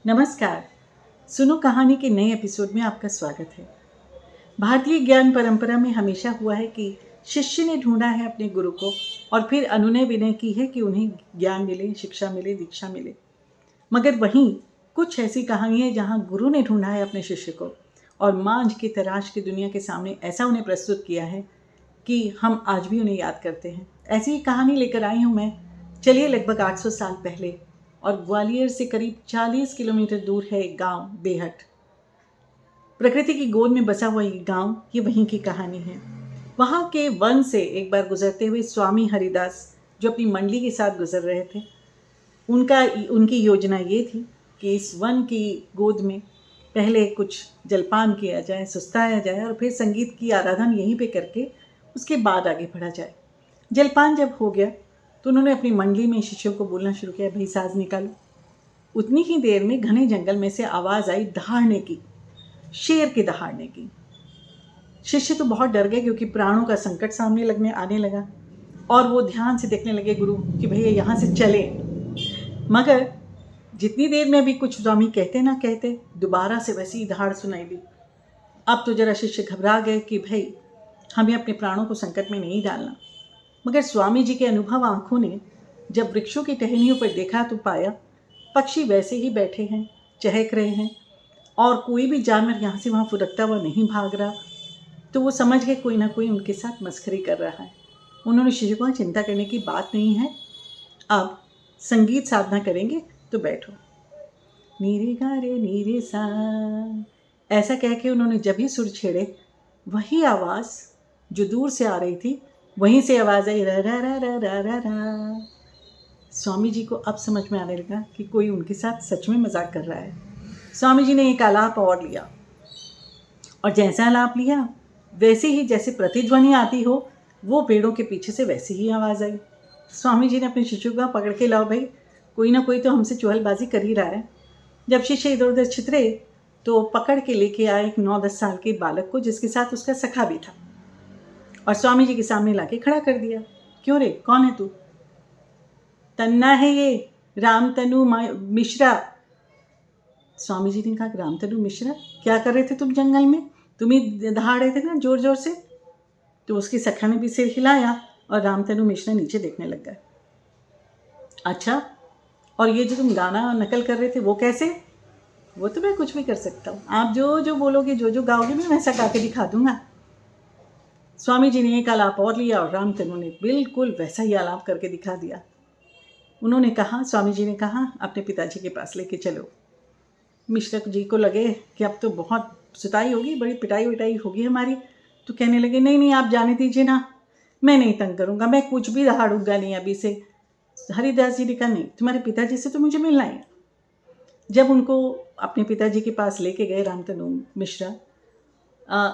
नमस्कार। सुनो कहानी के नए एपिसोड में आपका स्वागत है। भारतीय ज्ञान परंपरा में हमेशा हुआ है कि शिष्य ने ढूंढा है अपने गुरु को और फिर अनुनय विनय की है कि उन्हें ज्ञान मिले, शिक्षा मिले, दीक्षा मिले। मगर वहीं कुछ ऐसी कहानी है जहाँ गुरु ने ढूंढा है अपने शिष्य को और मांझ की तराश की दुनिया के सामने ऐसा उन्हें प्रस्तुत किया है कि हम आज भी उन्हें याद करते हैं। ऐसी ही कहानी लेकर आई हूँ मैं। चलिए, लगभग 800 साल पहले और ग्वालियर से करीब 40 किलोमीटर दूर है एक गांव बेहट। प्रकृति की गोद में बसा हुआ ये गांव, ये वहीं की कहानी है। वहाँ के वन से एक बार गुजरते हुए स्वामी हरिदास, जो अपनी मंडली के साथ गुजर रहे थे, उनकी योजना ये थी कि इस वन की गोद में पहले कुछ जलपान किया जाए, सुस्ताया जाए और फिर संगीत की आराधना यहीं पे करके उसके बाद आगे बढ़ा जाए। जलपान जब हो गया तो उन्होंने अपनी मंडली में शिष्यों को बोलना शुरू किया, भाई साज निकालो। उतनी ही देर में घने जंगल में से आवाज़ आई दहाड़ने की, शेर के दहाड़ने की। शिष्य तो बहुत डर गए क्योंकि प्राणों का संकट सामने आने लगा और वो ध्यान से देखने लगे गुरु कि भैया यहाँ से चले। मगर जितनी देर में भी कुछ स्वामी कहते ना कहते, दोबारा से वैसी ही दहाड़ सुनाई दी। अब तो जरा शिष्य घबरा गए कि भाई हमें अपने प्राणों को संकट में नहीं डालना। मगर स्वामी जी के अनुभव आंखों ने जब वृक्षों की टहनियों पर देखा तो पाया पक्षी वैसे ही बैठे हैं, चहक रहे हैं और कोई भी जानवर यहाँ से वहाँ फुदकता हुआ नहीं भाग रहा। तो वो समझ गए कोई ना कोई उनके साथ मस्खरी कर रहा है। उन्होंने शिष्य को चिंता करने की बात नहीं है, अब संगीत साधना करेंगे तो बैठो। नीरे गा रे नीरे सा, ऐसा कह के उन्होंने जब ही सुर छेड़े, वही आवाज़ जो दूर से आ रही थी, वहीं से आवाज़ आई रा रा रा रा रा रा रा। स्वामी जी को अब समझ में आने लगा कि कोई उनके साथ सच में मजाक कर रहा है। स्वामी जी ने एक आलाप और लिया और जैसा आलाप लिया वैसे ही जैसे प्रतिध्वनि आती हो, वो पेड़ों के पीछे से वैसी ही आवाज़ आई। स्वामी जी ने अपने शिष्य को पकड़ के लाओ, भाई कोई ना कोई तो हमसे चुहलबाजी कर ही रहा है। जब शिष्य इधर उधर छितरे तो पकड़ के लेके आए एक 9-10 साल के बालक को, जिसके साथ उसका सखा भी था, और स्वामी जी के सामने लाके खड़ा कर दिया। क्यों रे, कौन है तू? तन्ना है ये, रामतनु मिश्रा। स्वामी जी ने कहा, रामतनु मिश्रा? क्या कर रहे थे तुम जंगल में? तुम ही दहाड़ रहे थे ना जोर जोर से। तो उसकी सखा ने भी सिर हिलाया और रामतनु मिश्रा नीचे देखने लग गए। अच्छा, और ये जो तुम गाना नकल कर रहे थे वो कैसे? वो तो मैं कुछ भी कर सकता हूँ, आप जो जो बोलोगे, जो जो गाओगे, मैं वैसा गा के दिखा दूंगा। स्वामी जी ने एक आलाप और लिया और रामतनु ने बिल्कुल वैसा ही आलाप करके दिखा दिया। उन्होंने कहा, स्वामी जी ने कहा, अपने पिताजी के पास लेके चलो। मिश्रा जी को लगे कि अब तो बहुत सुताई होगी, बड़ी पिटाई विटाई होगी हमारी। तो कहने लगे, नहीं नहीं, आप जाने दीजिए ना, मैं नहीं तंग करूँगा, मैं कुछ भी दहाड़ूंगा नहीं अभी से। हरिदास जी ने कहा, नहीं, तुम्हारे पिताजी से तो मुझे मिलना है। जब उनको अपने पिताजी के पास लेके गए रामतनु मिश्रा,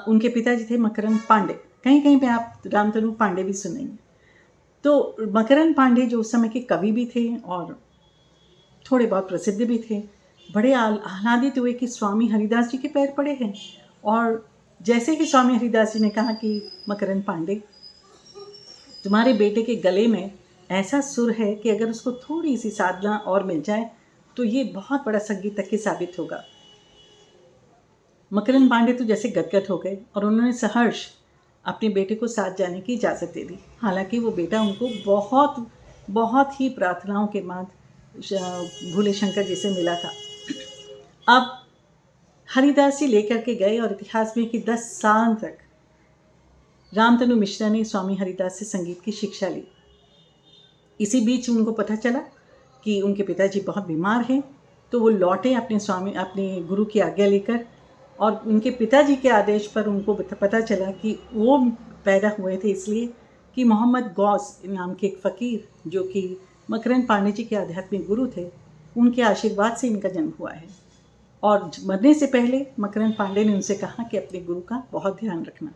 उनके पिताजी थे मकरंद पांडे। कहीं कहीं पे आप रामतनु पांडे भी सुनेंगे। तो मकरंद पांडे जो उस समय के कवि भी थे और थोड़े बहुत प्रसिद्ध भी थे, बड़े आह्लादित हुए कि स्वामी हरिदास जी के पैर पड़े हैं। और जैसे कि स्वामी हरिदास जी ने कहा कि मकरंद पांडे, तुम्हारे बेटे के गले में ऐसा सुर है कि अगर उसको थोड़ी सी साधना और मिल जाए तो ये बहुत बड़ा संगीतज्ञ साबित होगा। मकरंद पांडे तो जैसे गदगद हो गए और उन्होंने सहर्ष अपने बेटे को साथ जाने की इजाज़त दे दी। हालांकि वो बेटा उनको बहुत बहुत ही प्रार्थनाओं के बाद भोले शंकर जी से मिला था। अब हरिदास जी लेकर के गए और इतिहास में कि 10 साल तक रामतनु मिश्रा ने स्वामी हरिदास से संगीत की शिक्षा ली। इसी बीच उनको पता चला कि उनके पिताजी बहुत बीमार हैं, तो वो लौटे अपने गुरु की आज्ञा लेकर। और उनके पिताजी के आदेश पर उनको पता चला कि वो पैदा हुए थे इसलिए कि मोहम्मद गौस नाम के एक फ़कीर, जो कि मकरंद पांडे जी के आध्यात्मिक गुरु थे, उनके आशीर्वाद से इनका जन्म हुआ है। और मरने से पहले मकरंद पांडे ने उनसे कहा कि अपने गुरु का बहुत ध्यान रखना।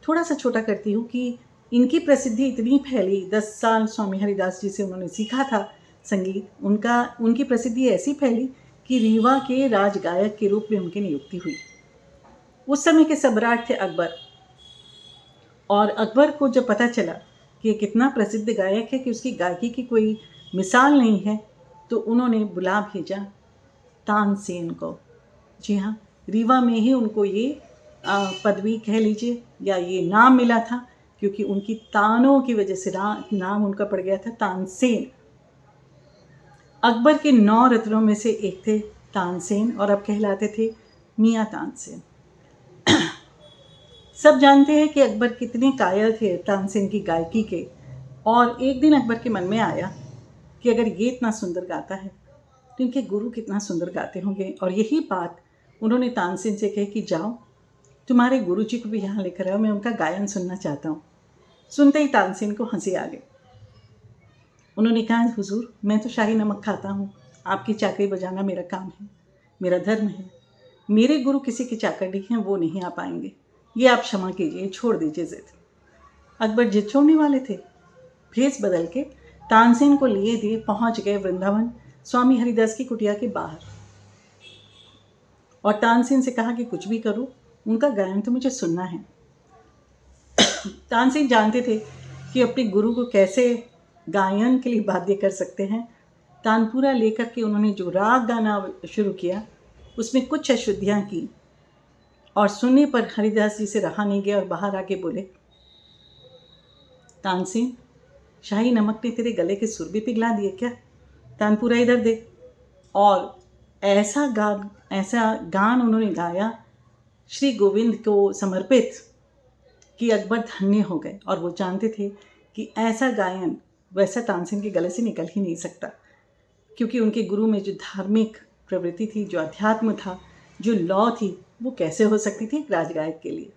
थोड़ा सा छोटा करती हूँ कि इनकी प्रसिद्धि इतनी फैली, 10 साल स्वामी हरिदास जी से उन्होंने सीखा था संगीत। उनकी प्रसिद्धि ऐसी फैली कि रीवा के राजगायक के रूप में उनकी नियुक्ति हुई। उस समय के सम्राट थे अकबर, और अकबर को जब पता चला कि ये कितना प्रसिद्ध गायक है कि उसकी गायकी की कोई मिसाल नहीं है, तो उन्होंने बुला भेजा तानसेन को। जी हाँ, रीवा में ही उनको ये पदवी कह लीजिए या ये नाम मिला था, क्योंकि उनकी तानों की वजह से नाम उनका पड़ गया था तानसेन। अकबर के 9 रत्नों में से एक थे तानसेन और अब कहलाते थे मियाँ तानसेन। सब जानते हैं कि अकबर कितने कायल थे तानसेन की गायकी के, और एक दिन अकबर के मन में आया कि अगर ये इतना सुंदर गाता है तो इनके गुरु कितना सुंदर गाते होंगे। और यही बात उन्होंने तानसेन से कही कि जाओ तुम्हारे गुरु जी को भी यहाँ लेकर आओ, मैं उनका गायन सुनना चाहता हूँ। सुनते ही तानसेन को हंसी आ गई। उन्होंने कहा, हुजूर मैं तो शाही नमक खाता हूँ, आपकी चाकरी बजाना मेरा काम है, मेरा धर्म है। मेरे गुरु किसी की चाकर नहीं हैं, वो नहीं आ पाएंगे, ये आप क्षमा कीजिए, छोड़ दीजिए जिद। अकबर जिद छोड़ने वाले थे। भेस बदल के तानसेन को लिए दिए पहुंच गए वृंदावन स्वामी हरिदास की कुटिया के बाहर, और तानसेन से कहा कि कुछ भी करो, उनका गायन तो मुझे सुनना है। तानसेन जानते थे कि अपने गुरु को कैसे गायन के लिए बाध्य कर सकते हैं। तानपुरा लेकर के उन्होंने जो राग गाना शुरू किया उसमें कुछ अशुद्धियाँ की, और सुनने पर हरिदास जी से रहा नहीं गया और बाहर आके बोले, तानसेन शाही नमक ने तेरे गले के सुर भी पिघला दिए क्या? तानपुरा इधर दे। और ऐसा गान उन्होंने गाया श्री गोविंद को समर्पित कि अकबर धन्य हो गए। और वो जानते थे कि ऐसा गायन वैसा तानसेन के गले से निकल ही नहीं सकता, क्योंकि उनके गुरु में जो धार्मिक प्रवृत्ति थी, जो अध्यात्म था, जो लौ थी, वो कैसे हो सकती थी एक राजगायक के लिए।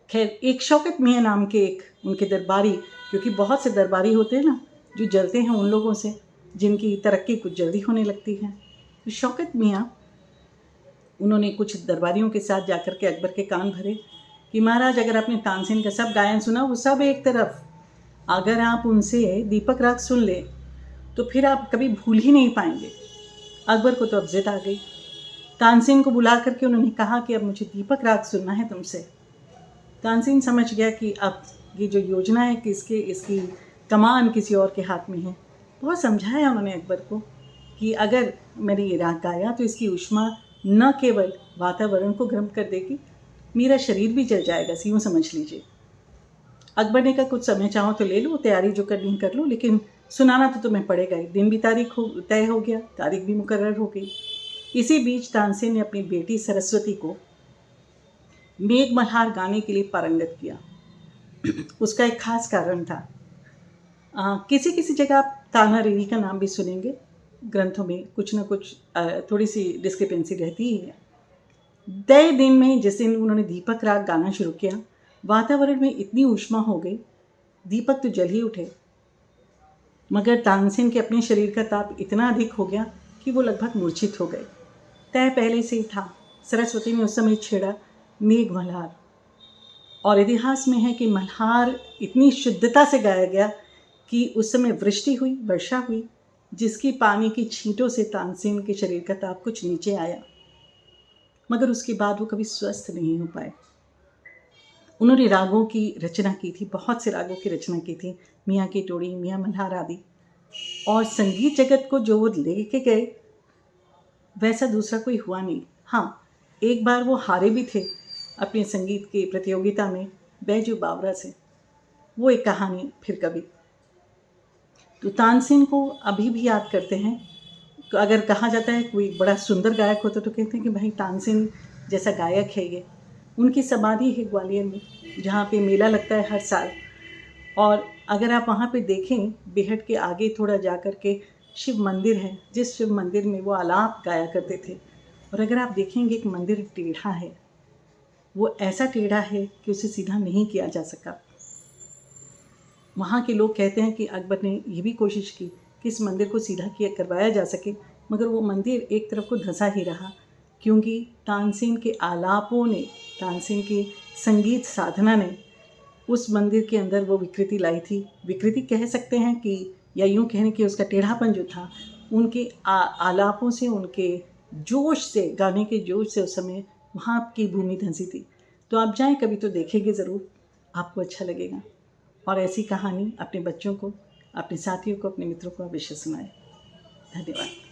खैर, एक शौकत मियाँ नाम के एक उनके दरबारी, क्योंकि बहुत से दरबारी होते हैं ना जो जलते हैं उन लोगों से जिनकी तरक्की कुछ जल्दी होने लगती है। तो शौकत मियाँ, उन्होंने कुछ दरबारियों के साथ जाकर के अकबर के कान भरे कि महाराज अगर आपने तानसेन का सब गायन सुना, वो सब एक तरफ, अगर आप उनसे दीपक राग सुन ले तो फिर आप कभी भूल ही नहीं पाएंगे। अकबर को तो अब जिद आ गई। तानसेन को बुला करके उन्होंने कहा कि अब मुझे दीपक राग सुनना है तुमसे। तानसेन समझ गया कि अब ये जो योजना है कि इसकी कमान किसी और के हाथ में है। बहुत समझाया उन्होंने अकबर को कि अगर मैंने ये राग गाया तो इसकी ऊष्मा न केवल वातावरण को गर्म कर देगी, मेरा शरीर भी जल जाएगा, यूँ समझ लीजिए। अकबर ने कहा कुछ समय चाहो तो ले लो, तैयारी जो करनी कर लो, लेकिन सुनाना तो तुम्हें पड़ेगा ही। दिन भी तय हो गया, तारीख भी मुकर्रर हो गई। इसी बीच तानसेन ने अपनी बेटी सरस्वती को मेघ मल्हार गाने के लिए पारंगत किया। उसका एक खास कारण था। किसी किसी जगह आप ताना रेवी का नाम भी सुनेंगे, ग्रंथों में कुछ ना कुछ थोड़ी सी डिस्क्रिपेंसी रहती ही है। तय दिन में जिस दिन उन्होंने दीपक राग गाना शुरू किया, वातावरण में इतनी ऊष्मा हो गई, दीपक तो जल ही उठे, मगर तानसेन के अपने शरीर का ताप इतना अधिक हो गया कि वो लगभग मूर्छित हो गए। तय पहले से ही था। सरस्वती ने उस समय छेड़ा मेघ मल्हार, और इतिहास में है कि मल्हार इतनी शुद्धता से गाया गया कि उस समय वृष्टि हुई, वर्षा हुई, जिसकी पानी की छींटों से तानसेन के शरीर का ताप कुछ नीचे आया, मगर उसके बाद वो कभी स्वस्थ नहीं हो पाए। उन्होंने रागों की रचना की थी, बहुत से रागों की रचना की थी, मियाँ की टोड़ी, मियाँ मल्हार आदि, और संगीत जगत को जो वो लेके गए वैसा दूसरा कोई हुआ नहीं। हाँ, एक बार वो हारे भी थे अपने संगीत की प्रतियोगिता में बैजू बावरा से, वो एक कहानी फिर कभी। तो तानसेन को अभी भी याद करते हैं। तो अगर कहा जाता है कोई बड़ा सुंदर गायक होता तो कहते हैं कि भाई तानसेन जैसा गायक है ये। उनकी समाधि है ग्वालियर में, जहाँ पे मेला लगता है हर साल, और अगर आप वहाँ पे देखें, बेहट के आगे थोड़ा जा कर के शिव मंदिर है, जिस शिव मंदिर में वो आलाप गाया करते थे। और अगर आप देखेंगे एक मंदिर टेढ़ा है, वो ऐसा टेढ़ा है कि उसे सीधा नहीं किया जा सका। वहाँ के लोग कहते हैं कि अकबर ने ये भी कोशिश की कि इस मंदिर को सीधा करवाया जा सके, मगर वो मंदिर एक तरफ को धंसा ही रहा, क्योंकि तानसेन के आलापों ने, तानसेन के संगीत साधना ने उस मंदिर के अंदर वो विकृति लाई थी। विकृति कह सकते हैं कि, या यूँ कहने कि उसका टेढ़ापन जो था, उनके आलापों से, उनके जोश से, गाने के जोश से उस समय वहाँ की भूमि धंसी थी। तो आप जाएं कभी तो देखेंगे ज़रूर, आपको अच्छा लगेगा। और ऐसी कहानी अपने बच्चों को, अपने साथियों को, अपने मित्रों को अवश्य सुनाएं। धन्यवाद।